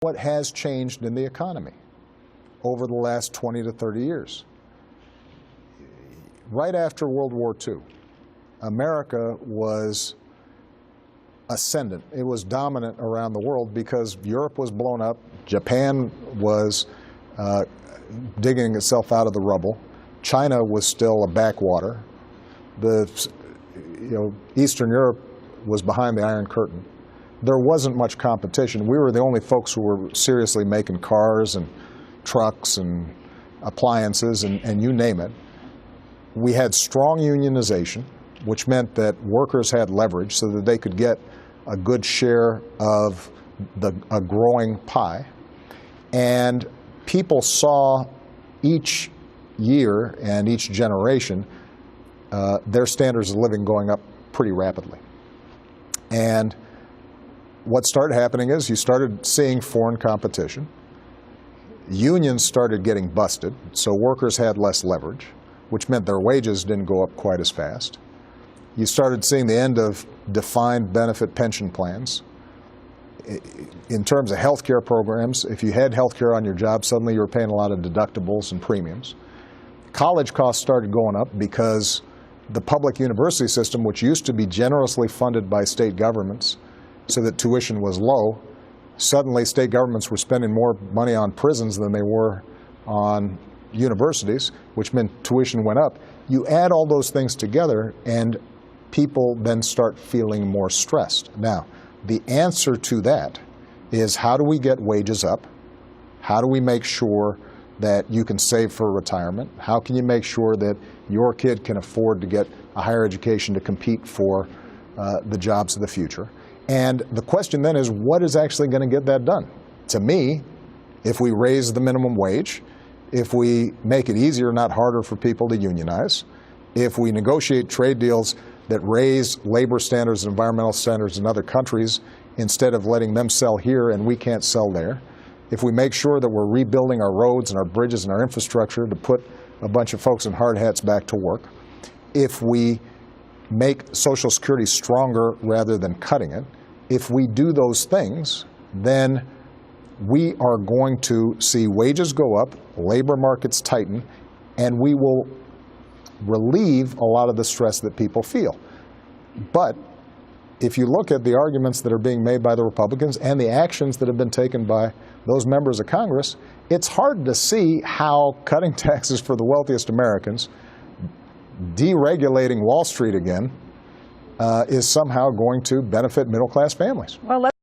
What has changed in the economy over the last 20 to 30 years? Right after World War II, America was ascendant. It was dominant around the world because Europe was blown up, Japan was digging itself out of the rubble, China was still a backwater, Eastern Europe was behind the Iron Curtain. There wasn't much competition. We were the only folks who were seriously making cars and trucks and appliances and you name it. We had strong unionization, which meant that workers had leverage so that they could get a good share of a growing pie. And people saw each year and each generation their standards of living going up pretty rapidly. And what started happening is you started seeing foreign competition. Unions started getting busted, so workers had less leverage, which meant their wages didn't go up quite as fast. You started seeing the end of defined benefit pension plans. In terms of health care programs, if you had health care on your job, suddenly you were paying a lot of deductibles and premiums. College costs started going up because the public university system, which used to be generously funded by state governments so that tuition was low, suddenly state governments were spending more money on prisons than they were on universities, which meant tuition went up. You add all those things together and people then start feeling more stressed. Now, the answer to that is, how do we get wages up? How do we make sure that you can save for retirement? How can you make sure that your kid can afford to get a higher education to compete for the jobs of the future? And the question then is, what is actually going to get that done? To me, if we raise the minimum wage, if we make it easier, not harder for people to unionize, if we negotiate trade deals that raise labor standards and environmental standards in other countries instead of letting them sell here and we can't sell there, if we make sure that we're rebuilding our roads and our bridges and our infrastructure to put a bunch of folks in hard hats back to work, if we make Social Security stronger rather than cutting it, if we do those things, then we are going to see wages go up, labor markets tighten, and we will relieve a lot of the stress that people feel. But if you look at the arguments that are being made by the Republicans and the actions that have been taken by those members of Congress, it's hard to see how cutting taxes for the wealthiest Americans, deregulating Wall Street again, is somehow going to benefit middle-class families. Well,